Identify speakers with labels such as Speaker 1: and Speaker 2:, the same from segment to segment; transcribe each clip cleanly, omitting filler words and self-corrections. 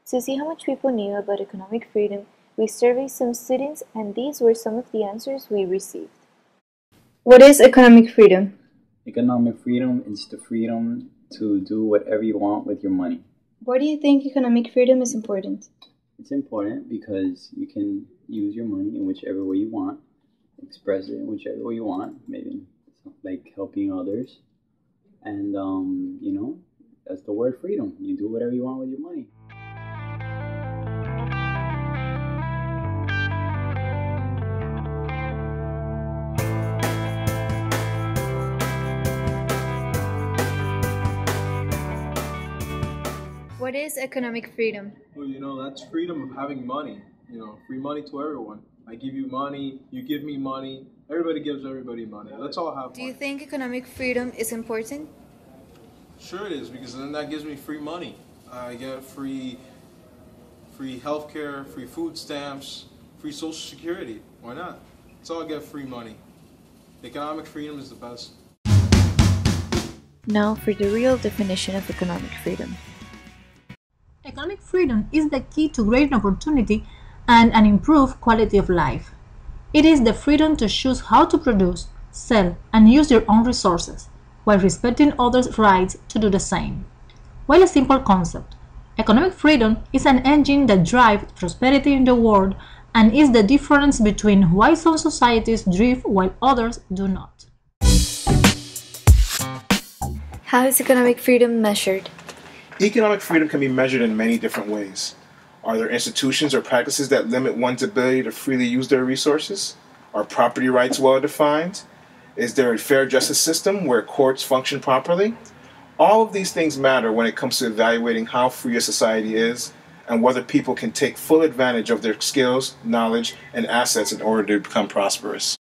Speaker 1: To see how much people knew about economic freedom, we surveyed some students, and these were some of the answers we received. What is economic freedom?
Speaker 2: Economic freedom is the freedom to do whatever you want with your money.
Speaker 1: Why do you think economic freedom is important?
Speaker 2: It's important because you can use your money in whichever way you want, express it in whichever way you want, maybe like helping others. And, that's the word freedom. You do whatever you want with your money.
Speaker 1: What is economic freedom?
Speaker 3: Well, that's freedom of having money. Free money to everyone. I give you money, you give me money, everybody gives everybody money. Let's all have
Speaker 1: Do
Speaker 3: money.
Speaker 1: you think economic freedom is important?
Speaker 3: Sure it is, because then that gives me free money. I get free healthcare, free food stamps, free social security. Why not? Let's all get free money. Economic freedom is the best.
Speaker 1: Now for the real definition of economic freedom.
Speaker 4: Economic freedom is the key to greater opportunity and an improved quality of life. It is the freedom to choose how to produce, sell, and use your own resources, while respecting others' rights to do the same. While a simple concept, economic freedom is an engine that drives prosperity in the world and is the difference between why some societies thrive while others do not.
Speaker 1: How is economic freedom measured?
Speaker 5: Economic freedom can be measured in many different ways. Are there institutions or practices that limit one's ability to freely use their resources? Are property rights well defined? Is there a fair justice system where courts function properly? All of these things matter when it comes to evaluating how free a society is and whether people can take full advantage of their skills, knowledge, and assets in order to become prosperous.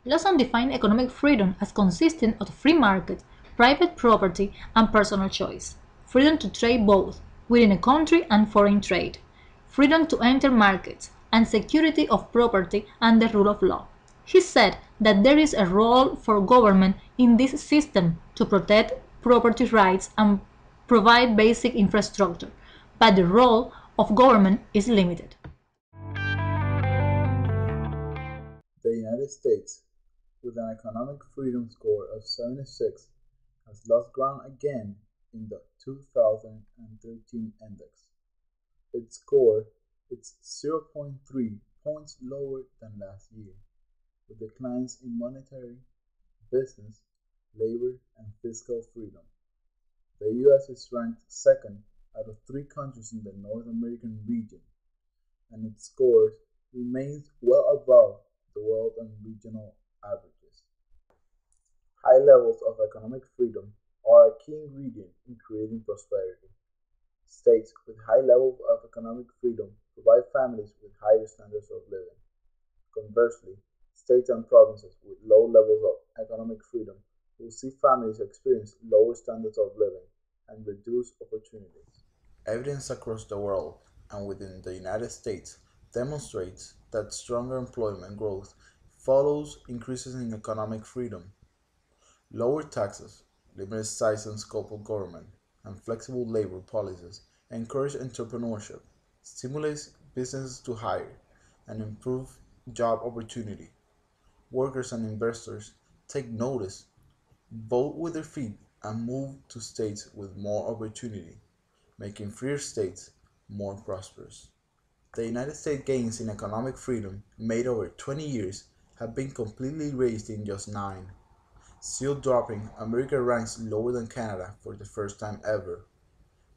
Speaker 4: Lawson defined economic freedom as consisting of free market, private property, and personal choice. Freedom to trade both within a country and foreign trade. Freedom to enter markets, and security of property and the rule of law. He said that there is a role for government in this system to protect property rights and provide basic infrastructure, but the role of government is limited.
Speaker 6: The United States, with an economic freedom score of 76, has lost ground again in the 2013 index. Its score is 0.3 points lower than last year, with declines in monetary, business, labor, and fiscal freedom. The US is ranked second out of three countries in the North American region, and its score remains well above the world and regional averages. High levels of economic freedom are a key ingredient in creating prosperity. States with high levels of economic freedom provide families with higher standards of living. Conversely, states and provinces with low levels of economic freedom will see families experience lower standards of living and reduced opportunities. Evidence across the world and within the United States demonstrates that stronger employment growth follows increases in economic freedom. Lower taxes, limited size and scope of government, and flexible labor policies encourage entrepreneurship, stimulate businesses to hire, and improve job opportunity. Workers and investors take notice, vote with their feet, and move to states with more opportunity, making freer states more prosperous. The United States gains in economic freedom made over 20 years have been completely erased in just 9. Still dropping, America ranks lower than Canada for the first time ever.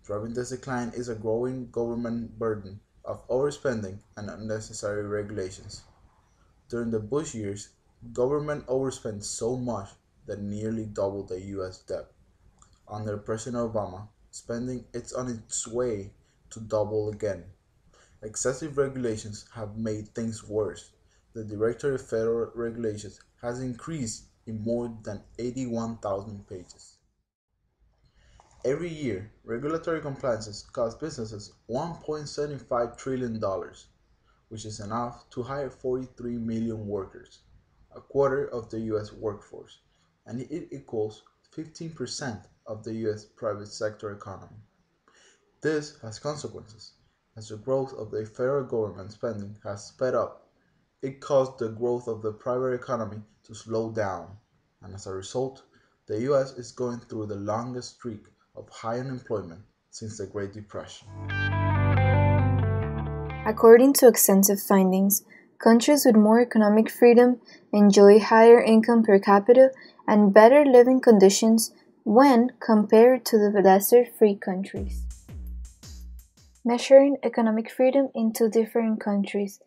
Speaker 6: Driving this decline is a growing government burden of overspending and unnecessary regulations. During the Bush years, government overspent so much that nearly doubled the US debt. Under President Obama, spending is on its way to double again. Excessive regulations have made things worse. The Directory of Federal Regulations has increased in more than 81,000 pages. Every year, regulatory compliances cost businesses $1.75 trillion, which is enough to hire 43 million workers, a quarter of the US workforce, and it equals 15% of the US private sector economy. This has consequences. As the growth of the federal government spending has sped up, it caused the growth of the private economy to slow down, and as a result, the US is going through the longest streak of high unemployment since the Great Depression.
Speaker 1: According to extensive findings, countries with more economic freedom enjoy higher income per capita and better living conditions when compared to the lesser free countries. Measuring economic freedom in two different countries.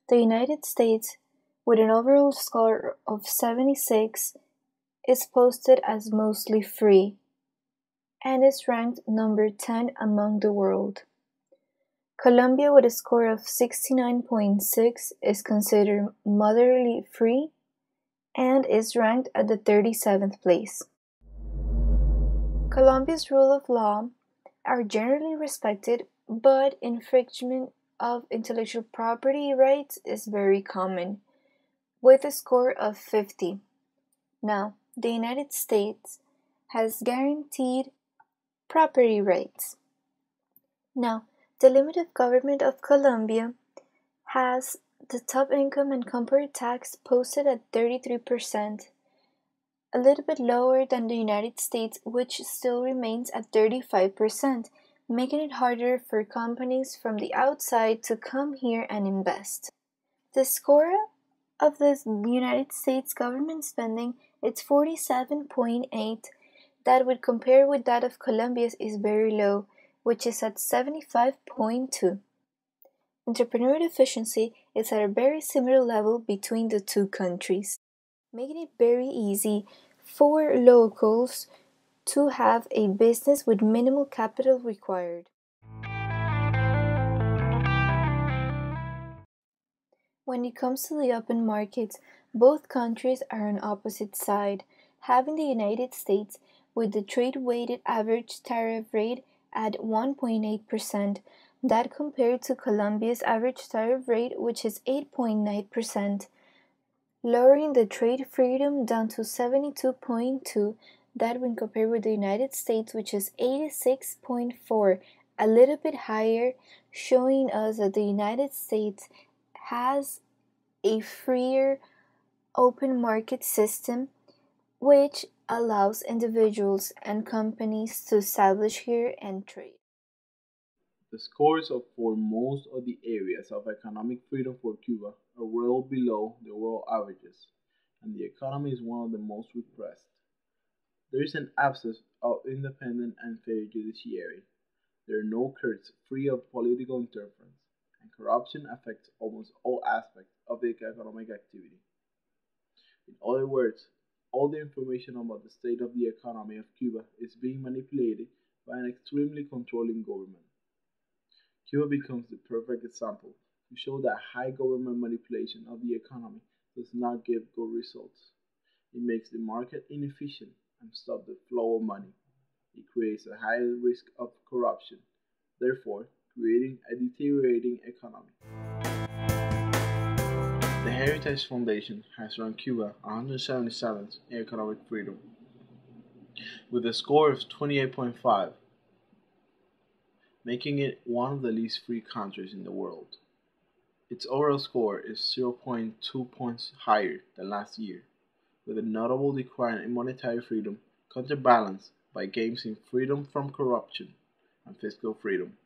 Speaker 1: The United States, with an overall score of 76, is posted as mostly free and is ranked number 10 among the world. Colombia, with a score of 69.6, is considered moderately free and is ranked at the 37th place. Colombia's rule of law are generally respected, but infringement of intellectual property rights is very common, with a score of 50. Now, the United States has guaranteed property rights. Now, the limit of government of Colombia has the top income and corporate tax posted at 33%, a little bit lower than the United States, which still remains at 35%, making it harder for companies from the outside to come here and invest. The score of the United States government spending is 47.8. That would compare with that of Colombia's is very low, which is at 75.2. Entrepreneurial efficiency is at a very similar level between the two countries, making it very easy for locals to have a business with minimal capital required. When it comes to the open markets, both countries are on opposite side, having the United States with the trade-weighted average tariff rate at 1.8%, that compared to Colombia's average tariff rate, which is 8.9%, lowering the trade freedom down to 72.2, that when compared with the United States, which is 86.4, a little bit higher, showing us that the United States has a freer open market system which allows individuals and companies to establish here and trade.
Speaker 7: The scores for most of the areas of economic freedom for Cuba are well below the world averages, and the economy is one of the most repressed. There is an absence of independent and fair judiciary. There are no courts free of political interference, and corruption affects almost all aspects of the economic activity. In other words, all the information about the state of the economy of Cuba is being manipulated by an extremely controlling government. Cuba becomes the perfect example to show that high government manipulation of the economy does not give good results. It makes the market inefficient and stops the flow of money. It creates a high risk of corruption, therefore creating a deteriorating economy. The Heritage Foundation has ranked Cuba 177th in economic freedom, with a score of 28.5, making it one of the least free countries in the world. Its overall score is 0.2 points higher than last year, with a notable decline in monetary freedom counterbalanced by gains in freedom from corruption and fiscal freedom.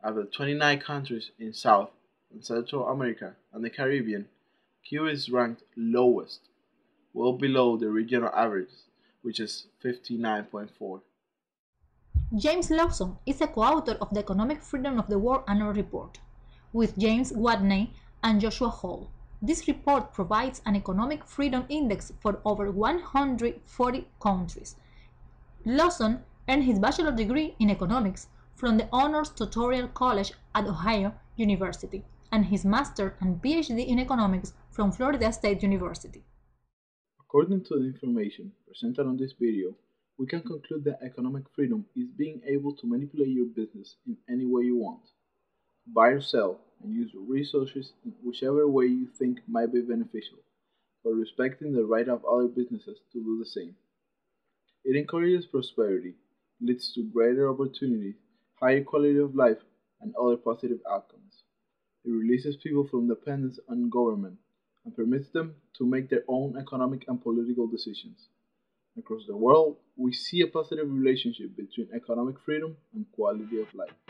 Speaker 7: Out of the 29 countries in South and Central America and the Caribbean, Cuba is ranked lowest, well below the regional average, which is 59.4.
Speaker 4: James Lawson is a co-author of the Economic Freedom of the World Annual Report, with James Watney and Joshua Hall. This report provides an economic freedom index for over 140 countries. Lawson earned his bachelor's degree in economics from the Honors Tutorial College at Ohio University and his master's and PhD in economics from Florida State University.
Speaker 7: According to the information presented on this video, we can conclude that economic freedom is being able to manipulate your business in any way you want, buy or sell, and use your resources in whichever way you think might be beneficial, but respecting the right of other businesses to do the same. It encourages prosperity, leads to greater opportunities, higher quality of life, and other positive outcomes. It releases people from dependence on government and permits them to make their own economic and political decisions. Across the world, we see a positive relationship between economic freedom and quality of life.